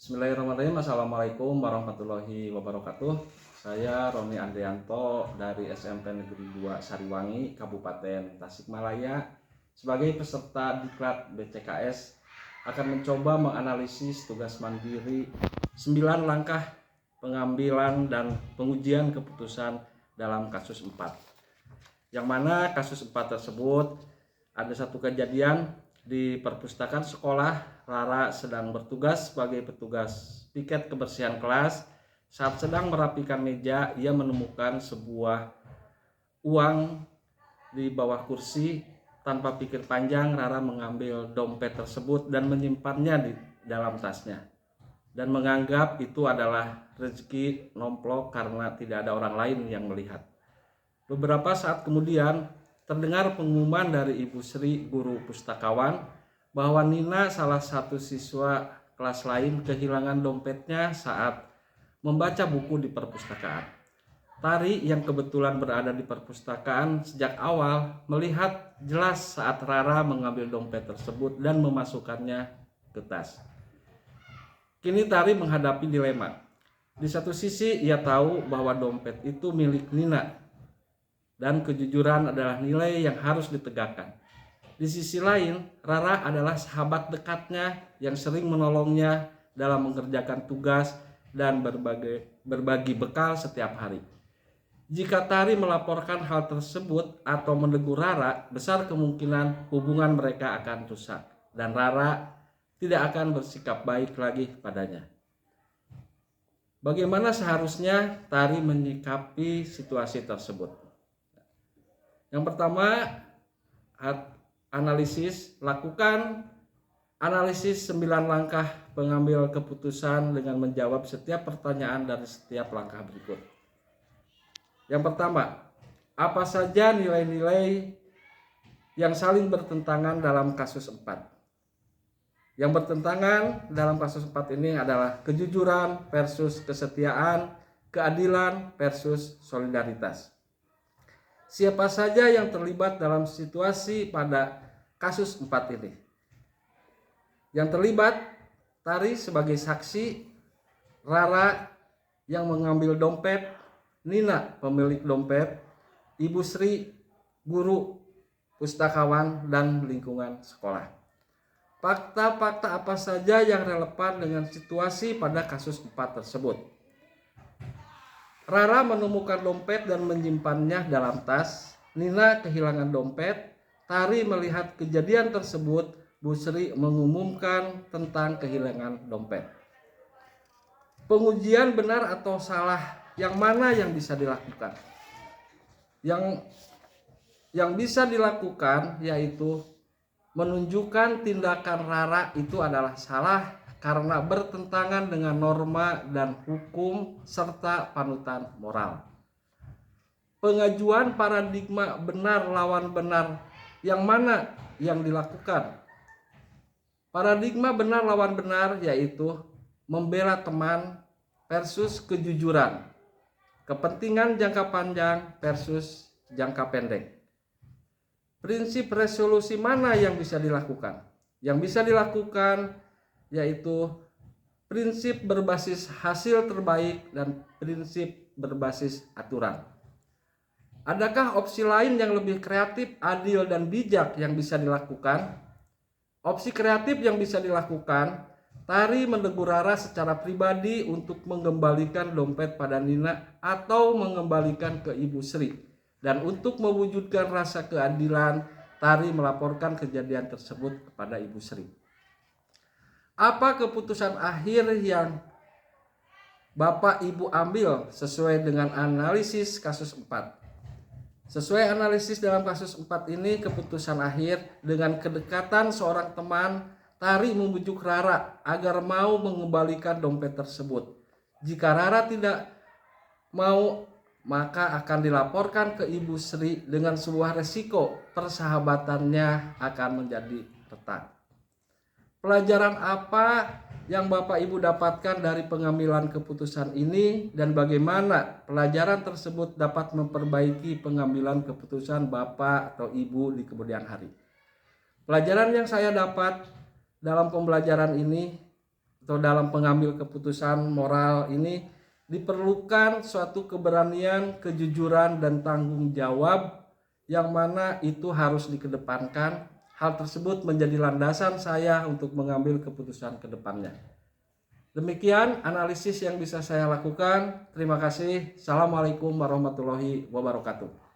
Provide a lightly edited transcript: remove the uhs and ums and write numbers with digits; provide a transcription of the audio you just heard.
Bismillahirrahmanirrahim. Assalamualaikum warahmatullahi wabarakatuh. Saya Roni Andrianto dari SMP Negeri 2 Sariwangi, Kabupaten Tasikmalaya. Sebagai peserta Diklat BCKS akan mencoba menganalisis tugas mandiri 9 langkah pengambilan dan pengujian keputusan dalam kasus 4. Yang mana kasus 4 tersebut ada satu kejadian di perpustakaan sekolah. Rara sedang bertugas sebagai petugas piket kebersihan kelas. Saat sedang merapikan meja, ia menemukan sebuah uang di bawah kursi. Tanpa pikir panjang, Rara mengambil dompet tersebut dan menyimpannya di dalam tasnya, dan menganggap itu adalah rezeki nomplok karena tidak ada orang lain yang melihat. Beberapa saat kemudian terdengar pengumuman dari Ibu Sri, guru pustakawan, bahwa Nina, salah satu siswa kelas lain, kehilangan dompetnya saat membaca buku di perpustakaan. Tari yang kebetulan berada di perpustakaan sejak awal melihat jelas saat Rara mengambil dompet tersebut dan memasukkannya ke tas. Kini Tari menghadapi dilema. Di satu sisi ia tahu bahwa dompet itu milik Nina dan kejujuran adalah nilai yang harus ditegakkan. Di sisi lain, Rara adalah sahabat dekatnya yang sering menolongnya dalam mengerjakan tugas dan berbagi bekal setiap hari. Jika Tari melaporkan hal tersebut atau menegur Rara, besar kemungkinan hubungan mereka akan rusak dan Rara tidak akan bersikap baik lagi padanya. Bagaimana seharusnya Tari menyikapi situasi tersebut? Yang pertama, lakukan analisis 9 langkah pengambil keputusan dengan menjawab setiap pertanyaan dari setiap langkah berikut. Yang pertama, apa saja nilai-nilai yang saling bertentangan dalam kasus 4? Yang bertentangan dalam kasus 4 ini adalah kejujuran versus kesetiaan, keadilan versus solidaritas. Siapa saja yang terlibat dalam situasi pada kasus 4 ini? Yang terlibat, Tari sebagai saksi, Rara yang mengambil dompet, Nina pemilik dompet, Ibu Sri guru pustakawan dan lingkungan sekolah. Fakta-fakta apa saja yang relevan dengan situasi pada kasus 4 tersebut? Rara menemukan dompet dan menyimpannya dalam tas. Nina kehilangan dompet. Tari melihat kejadian tersebut. Bu Sri mengumumkan tentang kehilangan dompet. Pengujian benar atau salah, yang mana yang bisa dilakukan? Yang bisa dilakukan yaitu menunjukkan tindakan Rara itu adalah salah karena bertentangan dengan norma dan hukum serta panutan moral. Pengajuan paradigma benar lawan benar, yang mana yang dilakukan? Paradigma benar lawan benar yaitu membela teman versus kejujuran, kepentingan jangka panjang versus jangka pendek. Prinsip resolusi mana yang bisa dilakukan? Yang bisa dilakukan yaitu prinsip berbasis hasil terbaik dan prinsip berbasis aturan. Adakah opsi lain yang lebih kreatif, adil, dan bijak yang bisa dilakukan? Opsi kreatif yang bisa dilakukan, Tari menegur Rara secara pribadi untuk mengembalikan dompet pada Nina atau mengembalikan ke Ibu Sri. Dan untuk mewujudkan rasa keadilan, Tari melaporkan kejadian tersebut kepada Ibu Sri. Apa keputusan akhir yang Bapak Ibu ambil sesuai dengan analisis kasus 4? Sesuai analisis dalam kasus 4 ini, keputusan akhir dengan kedekatan seorang teman, Tari membujuk Rara agar mau mengembalikan dompet tersebut. Jika Rara tidak mau, maka akan dilaporkan ke Ibu Sri dengan sebuah resiko persahabatannya akan menjadi retak. Pelajaran apa yang Bapak Ibu dapatkan dari pengambilan keputusan ini dan bagaimana pelajaran tersebut dapat memperbaiki pengambilan keputusan Bapak atau Ibu di kemudian hari? Pelajaran yang saya dapat dalam pembelajaran ini atau dalam pengambil keputusan moral ini diperlukan suatu keberanian, kejujuran, dan tanggung jawab yang mana itu harus dikedepankan. Hal tersebut menjadi landasan saya untuk mengambil keputusan ke depannya. Demikian analisis yang bisa saya lakukan. Terima kasih. Assalamualaikum warahmatullahi wabarakatuh.